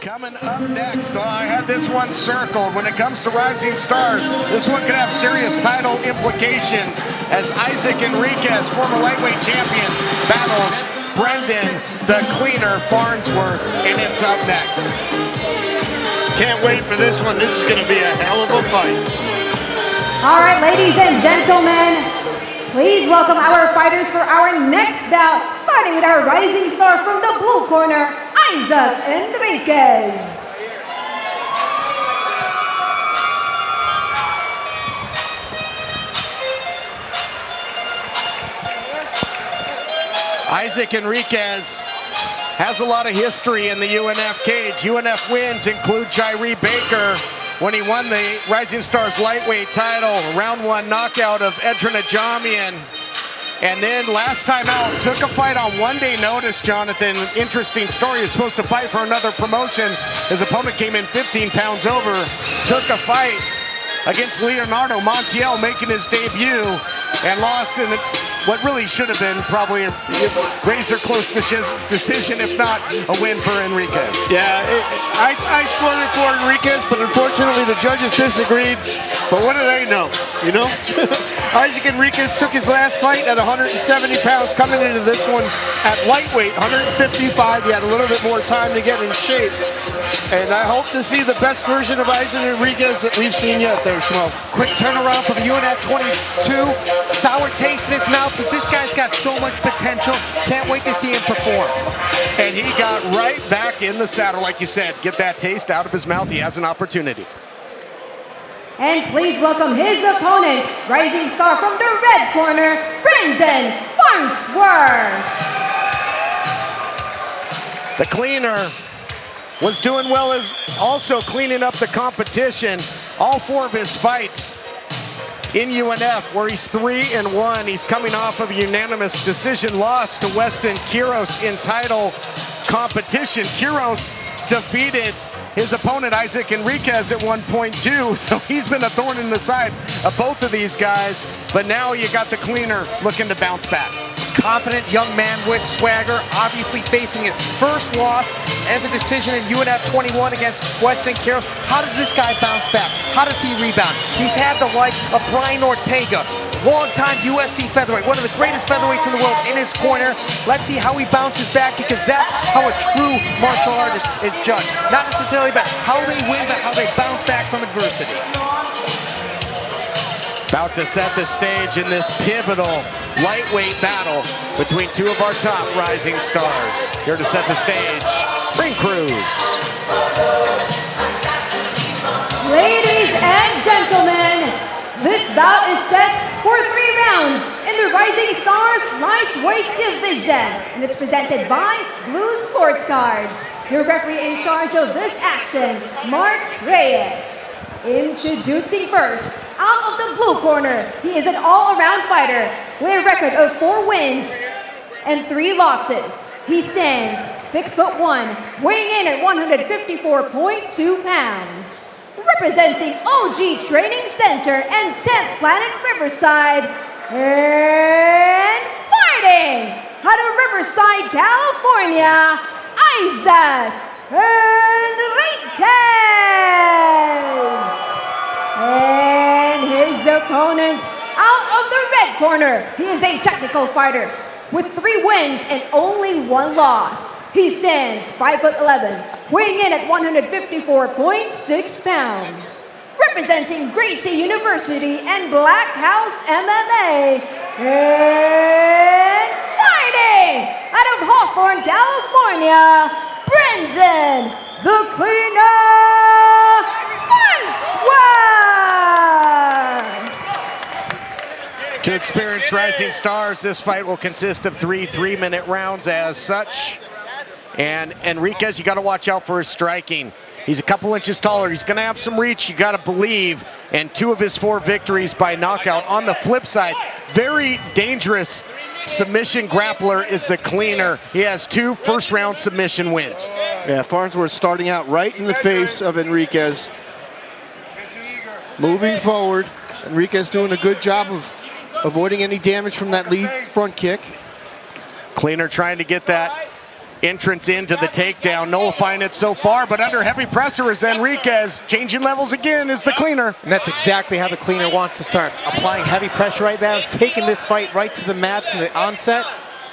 Coming up next, well, I had this one circled. When it comes to Rising Stars, this one could have serious title implications as Izac Enriquez, former lightweight champion, battles Brendan the Cleaner Farnsworth, and it's up next. Can't wait for this one. This is going to be a hell of a fight. All right, ladies and gentlemen, please welcome our fighters for our next bout, starting with our rising star from the blue corner, Izac Enriquez. Izac Enriquez has a lot of history in the UNF cage. UNF wins include Jairi Baker when he won the Rising Stars lightweight title, round one knockout of Edrin Ajamian. And then last time out, took a fight on one-day notice, Jonathan. Interesting story. He was supposed to fight for another promotion. His opponent came in 15 pounds over, took a fight against Leonardo Montiel, making his debut, and lost in what really should have been probably a razor-close decision, if not a win for Enriquez. Yeah, I scored it for Enriquez, but unfortunately the judges disagreed. But what do they know, you know? Izac Enriquez took his last fight at 170 pounds, coming into this one at lightweight, 155. He had a little bit more time to get in shape. And I hope to see the best version of Izac Enriquez that we've seen yet there, Schmo. Quick turnaround from UNF 22. Sour taste in his mouth, but this guy's got so much potential. Can't wait to see him perform. And he got right back in the saddle, like you said. Get that taste out of his mouth. He has an opportunity. And please welcome his opponent, rising star from the red corner, Brendan Farnsworth. The Cleaner was doing well as also cleaning up the competition. All four of his fights in UNF, where he's 3-1. He's coming off of a unanimous decision loss to Weston Quiros in title competition. Quiros defeated his opponent, Izac Enriquez, at 1.2, so he's been a thorn in the side of both of these guys. But now you got the Cleaner looking to bounce back. Confident young man with swagger, obviously facing his first loss as a decision in UNF 21 against Weston Quiros. How does this guy bounce back? How does he rebound? He's had the likes of Brian Ortega, long-time USC featherweight, one of the greatest featherweights in the world, in his corner. Let's see how he bounces back, because that's how a true martial artist is judged. Not necessarily about how they win, but how they bounce back from adversity. About to set the stage in this pivotal lightweight battle between two of our top rising stars. Here to set the stage, Ring Cruz. Ladies and gentlemen, this bout is set for 3 rounds in the Rising Stars lightweight division, and it's presented by Blue Sports Cards. Your referee in charge of this action, Mark Reyes. Introducing first, out of the blue corner, he is an all-around fighter with a record of 4 wins and 3 losses. He stands 6'1", weighing in at 154.2 pounds. Representing OG Training Center and 10th Planet Riverside, and fighting out of Riverside, California, Izac Enriquez. And his opponent out of the red corner, he is a technical fighter with 3 wins and only 1 loss. He stands 5'11", weighing in at 154.6 pounds. Representing Gracie University and Black House MMA, and fighting out of Hawthorne, California, Brendan the Cleaner Farnsworth. To experienced rising stars, this fight will consist of 3 3-minute rounds as such. And Enriquez, you got to watch out for his striking. He's a couple inches taller. He's going to have some reach, you got to believe. And 2 of his 4 victories by knockout. On the flip side, very dangerous submission grappler is the Cleaner. He has 2 first-round submission wins. Yeah, Farnsworth starting out right in the face of Enriquez. Moving forward, Enriquez doing a good job of avoiding any damage from that lead front kick. Cleaner trying to get that entrance into the takedown, nullifying it so far, but under heavy pressure is Enriquez. Changing levels again is the cleaner. And that's exactly how the cleaner wants to start. Applying heavy pressure right now, taking this fight right to the mats in the onset.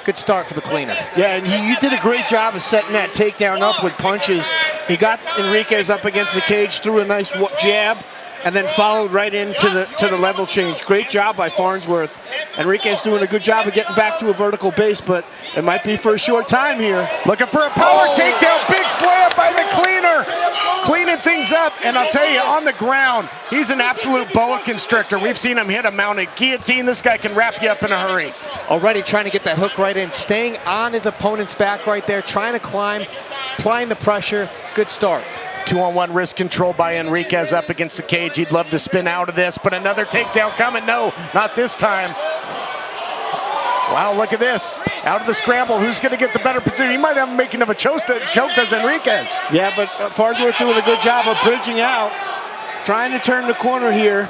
Good start for the cleaner. Yeah, and you did a great job of setting that takedown up with punches. He got Enriquez up against the cage, threw a nice jab, and then followed right into the level change. Great job by Farnsworth. Enriquez doing a good job of getting back to a vertical base, but it might be for a short time here. Looking for a power takedown, big slam by the cleaner. Cleaning things up, and I'll tell you, on the ground, he's an absolute boa constrictor. We've seen him hit a mounted guillotine. This guy can wrap you up in a hurry. Already trying to get that hook right in, staying on his opponent's back right there, trying to climb, applying the pressure. Good start. 2-on-1 wrist control by Enriquez up against the cage. He'd love to spin out of this, but another takedown coming. No, not this time. Wow, look at this. Out of the scramble, who's going to get the better position? He might have him making of a choke, does Enriquez. Yeah, but Farnsworth doing a good job of bridging out, trying to turn the corner here,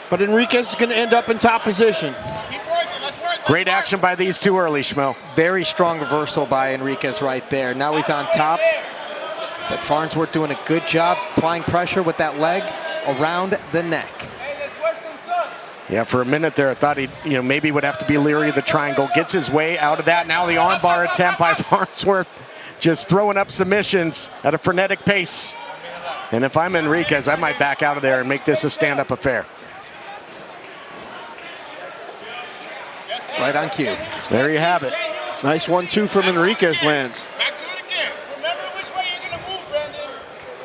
but Enriquez is going to end up in top position. Great action by these two early, Schmo. Very strong reversal by Enriquez right there. Now he's on top, but Farnsworth doing a good job applying pressure with that leg around the neck. Yeah, for a minute there, I thought he, maybe would have to be leery of the triangle. Gets his way out of that. Now the armbar attempt by Farnsworth, just throwing up submissions at a frenetic pace. And if I'm Enriquez, I might back out of there and make this a stand-up affair. Right on cue. There you have it. Nice 1-2 from Enriquez lands.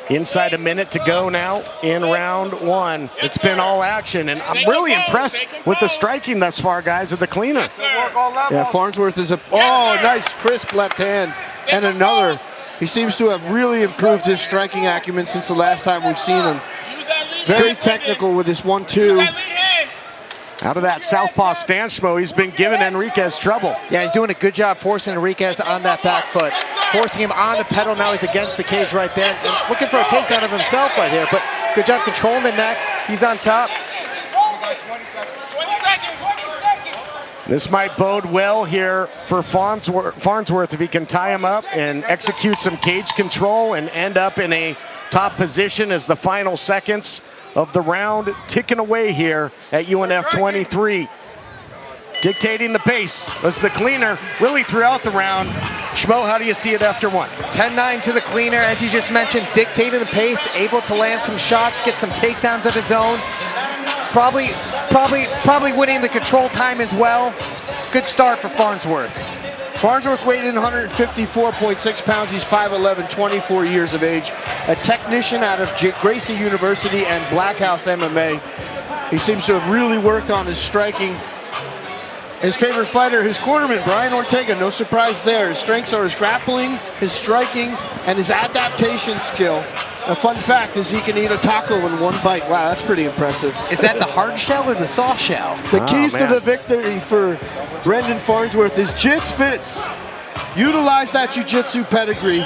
Inside a minute to go now in round one. It's been all action, and I'm really impressed with the striking thus far, guys, of the cleaner. Yeah, Farnsworth is nice crisp left hand, and another. He seems to have really improved his striking acumen since the last time we've seen him. Very technical with this 1-2. Out of that southpaw stance, Schmo, he's been giving Enriquez trouble. Yeah, he's doing a good job forcing Enriquez on that back foot. Forcing him on the pedal, now he's against the cage right there. And looking for a takedown of himself right here, but good job controlling the neck. He's on top. This might bode well here for Farnsworth if he can tie him up and execute some cage control and end up in a top position as the final seconds of the round ticking away here at UNF 23. Dictating the pace was the cleaner really throughout the round. Schmo, how do you see it after one? 10-9 to the cleaner, as you just mentioned, dictating the pace, able to land some shots, get some takedowns of his own. Probably winning the control time as well. Good start for Farnsworth. Farnsworth weighed in 154.6 pounds. He's 5'11", 24 years of age. A technician out of Gracie University and Blackhouse MMA. He seems to have really worked on his striking. His favorite fighter, his cornerman, Brian Ortega, no surprise there. His strengths are his grappling, his striking, and his adaptation skill. A fun fact is he can eat a taco in one bite. Wow, that's pretty impressive. Is that the hard shell or the soft shell? The keys to the victory for Brendan Farnsworth is jits fits. Utilize that jiu-jitsu pedigree.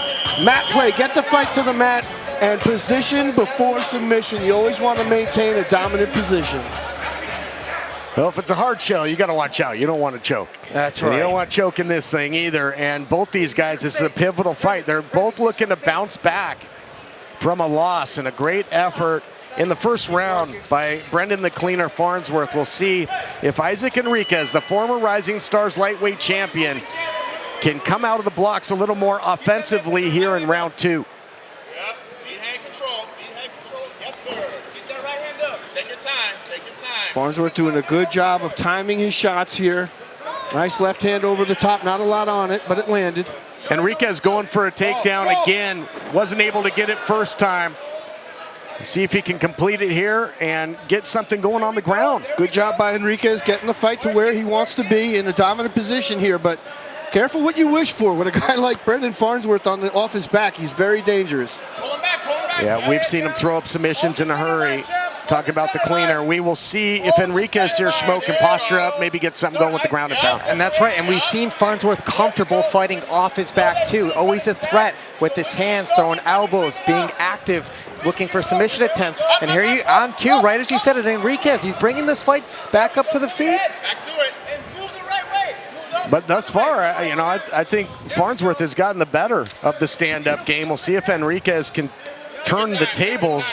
Mat play, get the fight to the mat, and position before submission. You always want to maintain a dominant position. Well, if it's a hard shell, you got to watch out. You don't want to choke. That's right. right. You don't want to choke in this thing either. And both these guys, this is a pivotal fight. They're both looking to bounce back from a loss, and a great effort in the first round by Brendan the Cleaner Farnsworth. We'll see if Izac Enriquez, the former Rising Stars lightweight champion, can come out of the blocks a little more offensively here in round two. Yep, beat hand control, yes sir. Get that right hand up, take your time, take your time. Farnsworth doing a good job of timing his shots here. Nice left hand over the top, not a lot on it, but it landed. Enriquez going for a takedown again. Wasn't able to get it first time. See if he can complete it here and get something going on the ground. Good job by Enriquez getting the fight to where he wants to be in a dominant position here, but careful what you wish for with a guy like Brendan Farnsworth off his back. He's very dangerous. Pull him back, pull him back. Yeah, we've seen him throw up submissions in a hurry. Talk about the cleaner. We will see if Enriquez here smoke and posture up, maybe get something going with the ground and pound. And that's right, and we've seen Farnsworth comfortable fighting off his back too. Always a threat with his hands, throwing elbows, being active, looking for submission attempts. And here you on cue, right as you said it, Enriquez, he's bringing this fight back up to the feet. Back to it. And move the right way. But thus far, I think Farnsworth has gotten the better of the stand-up game. We'll see if Enriquez can turn the tables.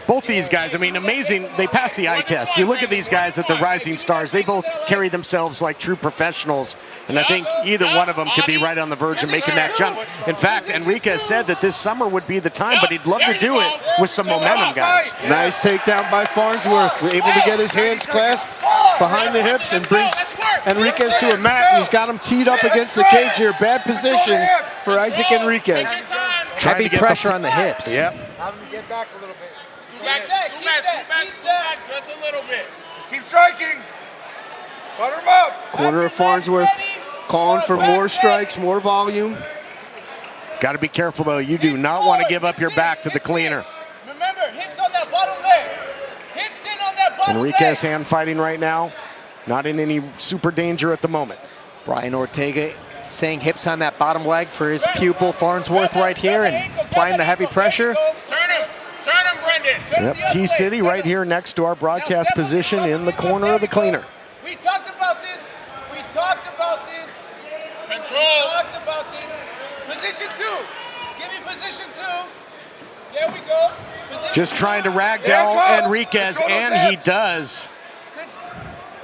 Both these guys, I mean, amazing. They pass the eye test. You look at these guys at the Rising Stars, they both carry themselves like true professionals. And I think either one of them could be right on the verge of making that jump. In fact, Enriquez said that this summer would be the time, but he'd love to do it with some momentum, guys. Nice takedown by Farnsworth. We're able to get his hands clasped behind the hips and brings Enriquez to a mat. And he's got him teed up against the cage here. Bad position for Izac Enriquez. Heavy pressure on the hips. Yep. Have him get back a little bit. Scoot back just a little bit. Just keep striking. Butter him up. Corner of Farnsworth calling for more strikes, more volume. Got to be careful, though. You do not want to give up your back to the cleaner. Remember, hips on that bottom leg. Hips in on that bottom leg. Enriquez hand fighting right now. Not in any super danger at the moment. Brian Ortega saying hips on that bottom leg for his pupil Farnsworth right here and applying the heavy pressure. Turn him, Brendan. Yep, T-City right here next to our broadcast position in the corner of the cleaner. We talked about this. Control. We talked about this. Position 2. Give me position 2. There we go. Position Just trying to ragdoll Enriquez, and he does.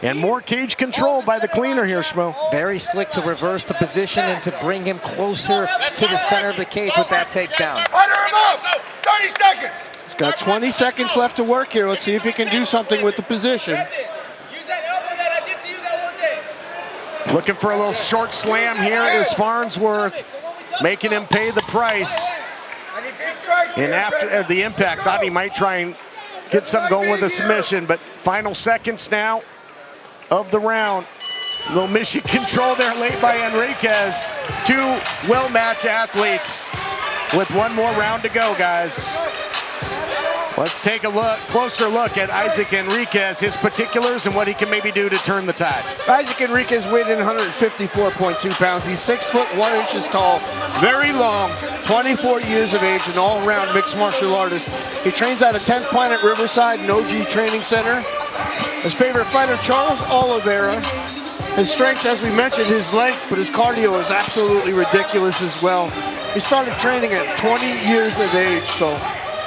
And more cage control by the cleaner here, Schmo. Very slick to reverse the position and to bring him closer to the center of the cage with that takedown. Butter him up. 30 seconds. He's got 20 seconds left to work here. Let's see if he can do something with the position. Use that elbow that I did to you that one day. Looking for a little short slam here is Farnsworth, making him pay the price. And after the impact, thought he might try and get something going with a submission, but final seconds now of the round. Little mission control there late by Enriquez. Two well-matched athletes with one more round to go, guys. Let's take a closer look at Izac Enriquez, his particulars, and what he can maybe do to turn the tide. Izac Enriquez weighed in 154.2 pounds. He's 6 foot 1 inches tall, very long, 24 years of age, an all-around mixed martial artist. He trains out of 10th Planet Riverside and OG Training Center. His favorite fighter, Charles Oliveira. His strengths, as we mentioned, his length, but his cardio is absolutely ridiculous as well. He started training at 20 years of age, so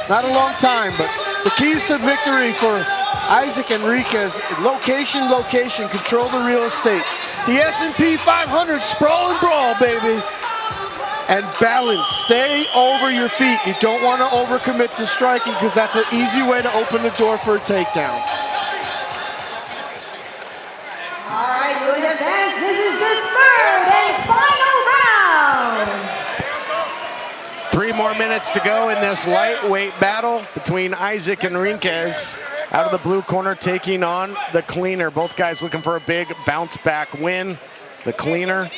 not a long time, but the keys to victory for Izac Enriquez: location, location, control the real estate. The S&P 500, sprawl and brawl, baby. And balance, stay over your feet. You don't want to overcommit to striking because that's an easy way to open the door for a takedown. All right, doing advance. This is the third and final round. 3 more minutes to go in this lightweight battle between Izac Enriquez out of the blue corner taking on the cleaner. Both guys looking for a big bounce back win. The cleaner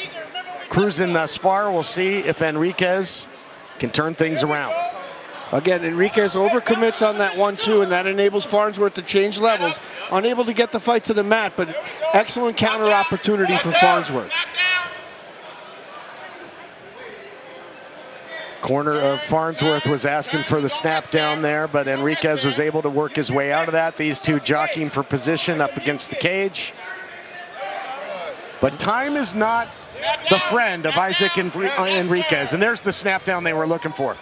cruising thus far. We'll see if Enriquez can turn things around. Again, Enriquez overcommits on that 1-2, and that enables Farnsworth to change levels. Unable to get the fight to the mat, but excellent counter opportunity for Farnsworth. Corner of Farnsworth was asking for the snap down there, but Enriquez was able to work his way out of that. These two jockeying for position up against the cage. But time is not the friend of Izac Enriquez, and there's the snap down they were looking for.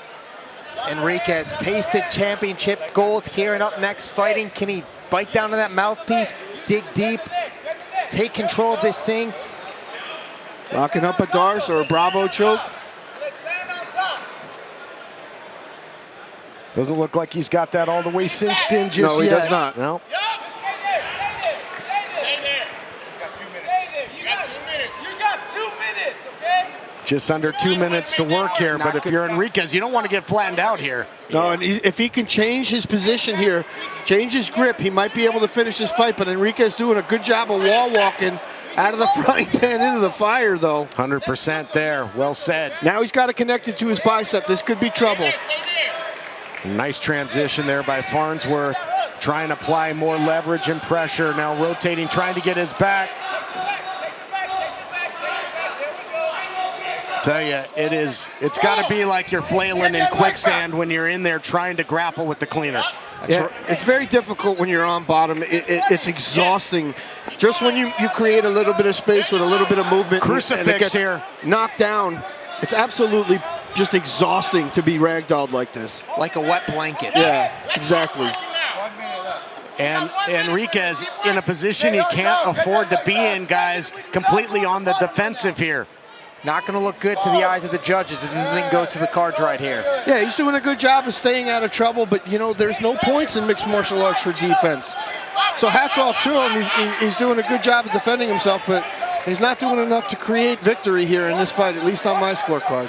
Enriquez tasted championship gold here, and up next fighting. Can he bite down to that mouthpiece, dig deep, take control of this thing? Locking up a Darce or a Bravo choke. Doesn't look like he's got that all the way cinched in just yet. No, he does not. No. Just under 2 minutes to work here, but if you're Enriquez, you don't want to get flattened out here. No, and if he can change his position here, change his grip, he might be able to finish this fight, but Enriquez doing a good job of wall walking out of the frying pan into the fire, though. 100% there, well said. Now he's got to connect it to his bicep. This could be trouble. Nice transition there by Farnsworth, trying to apply more leverage and pressure. Now rotating, trying to get his back. Tell you, it's got to be like you're flailing in quicksand when you're in there trying to grapple with the cleaner. Yeah, it's very difficult when you're on bottom. It's exhausting. Just when you create a little bit of space with a little bit of movement, Crucifix and it gets here. knocked down, it's absolutely just exhausting to be ragdolled like this. Like a wet blanket. Yeah, exactly. And Enriquez in a position he can't afford to be in, guys, completely on the defensive here. Not going to look good to the eyes of the judges if anything goes to the cards right here. Yeah, he's doing a good job of staying out of trouble, but, you know, there's no points in mixed martial arts for defense. So hats off to him. He's doing a good job of defending himself, but he's not doing enough to create victory here in this fight, at least on my scorecard.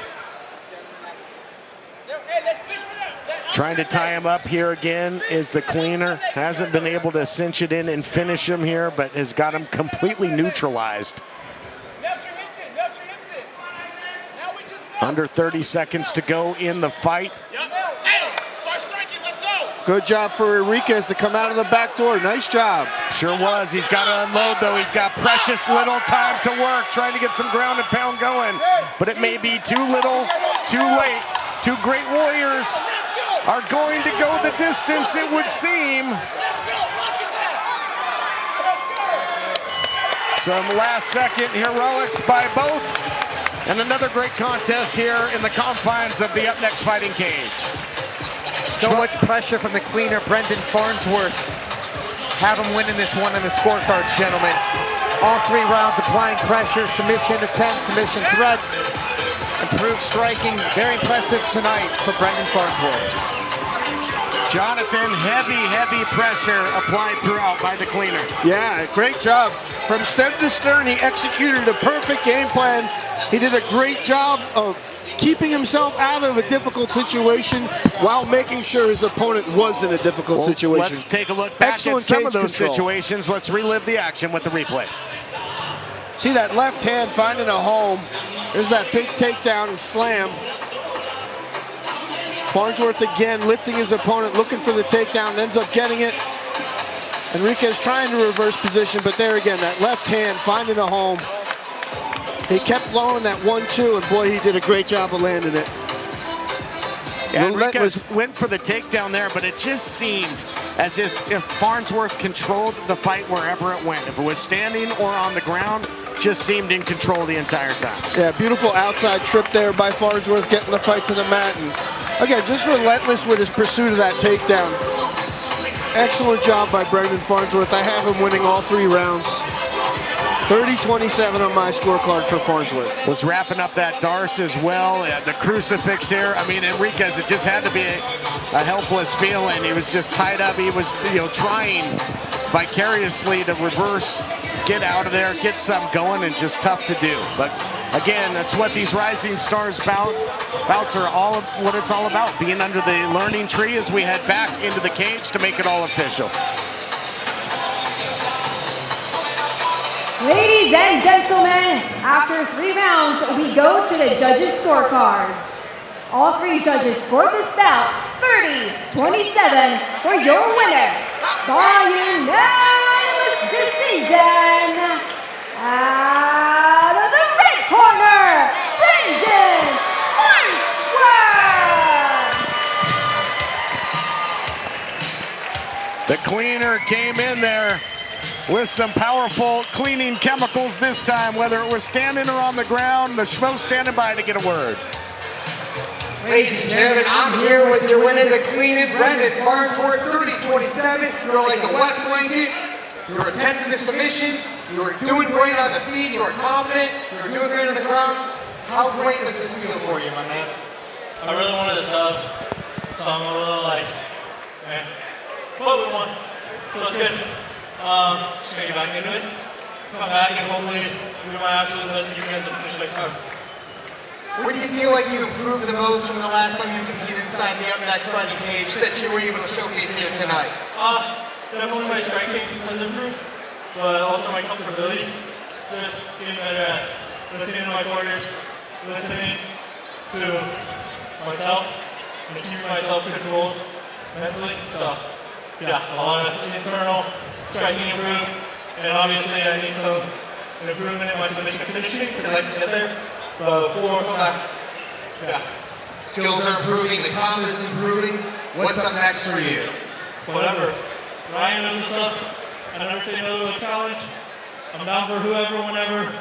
Trying to tie him up here again is the cleaner. Hasn't been able to cinch it in and finish him here, but has got him completely neutralized. Under 30 seconds to go in the fight. Good job for Enriquez to come out of the back door. Nice job. Sure was. He's got to unload, though. He's got precious little time to work, trying to get some ground and pound going. But it may be too little, too late. Two great warriors are going to go the distance, it would seem. Some last-second heroics by both. And another great contest here in the confines of the Up Next Fighting Cage. So much pressure from the cleaner, Brendan Farnsworth. Have him winning this one on the scorecards, gentlemen. All 3 rounds applying pressure, submission attempts, submission threats. Improved striking, very impressive tonight for Brendan Farnsworth. Jonathan, heavy pressure applied throughout by the cleaner. Yeah, great job. From stem to stern, he executed a perfect game plan. He did a great job of keeping himself out of a difficult situation while making sure his opponent was in a difficult situation. Let's take a look back at some of those situations. Let's relive the action with the replay. See that left hand finding a home. There's that big takedown and slam. Farnsworth again lifting his opponent, looking for the takedown, ends up getting it. Enriquez trying to reverse position, but there again, that left hand finding a home. He kept blowing that 1-2, and boy, he did a great job of landing it. Yeah, Enriquez went for the takedown there, but it just seemed as if Farnsworth controlled the fight wherever it went. If it was standing or on the ground, just seemed in control the entire time. Yeah, beautiful outside trip there by Farnsworth, getting the fight to the mat. And again, just relentless with his pursuit of that takedown. Excellent job by Brendan Farnsworth. I have him winning all 3 rounds. 30-27 on my scorecard for Farnsworth. Was wrapping up that Darce as well. The crucifix here. I mean, Enriquez, it just had to be a helpless feeling. He was just tied up. He was, trying vicariously to reverse, get out of there, get something going, and just tough to do. But again, that's what these Rising Stars bouts are all, what it's all about, being under the learning tree as we head back into the cage to make it all official. Ladies and gentlemen, after 3 rounds, we go to the judges' scorecards. All 3 judges scored this bout 30-27 for your winner by unanimous decision. Out of the red corner, Brendan Farnsworth. The cleaner came in there with some powerful cleaning chemicals this time, whether it was standing or on the ground. The schmo standing by to get a word. Ladies and gentlemen, I'm here with your winner, the cleaning Brendan Farnsworth, 30-27. You were like a wet blanket. You were attempting the submissions. You were doing great on the feet. You were confident. You were doing great on the ground. How great does this feel for you, my man? I really wanted a sub, so I'm a little man. But we won, so it's good. Just gonna get back into it, come back, and hopefully do my absolute best to give you guys a finish next time. Where do you feel like you improved the most from the last time you competed inside the Up Next Fighting Cage that you were able to showcase here tonight? Definitely my striking has improved, but also my comfortability. Just getting better at listening to my quarters, listening to myself, and keeping myself controlled mentally. So, yeah, a lot of internal striking improved, and obviously I need some improvement in my submission finishing because I can get there. But we'll work on that. Yeah. Skills are improving, the confidence is improving. What's up next for you? Whatever. Ryan knows what's up. I never say no to a challenge. I'm down for whoever, whenever.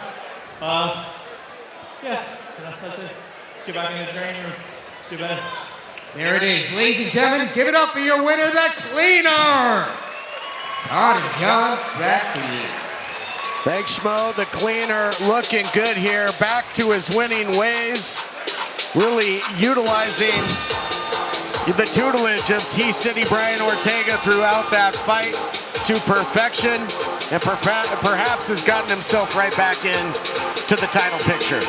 Yeah, that's it. Get back in the training room, do better. There it is, ladies and gentlemen. Give it up for your winner, the cleaner. Todd and John, back to you. Thanks, Schmo. The cleaner looking good here. Back to his winning ways. Really utilizing the tutelage of T-City Brian Ortega throughout that fight to perfection, and perhaps has gotten himself right back in to the title picture.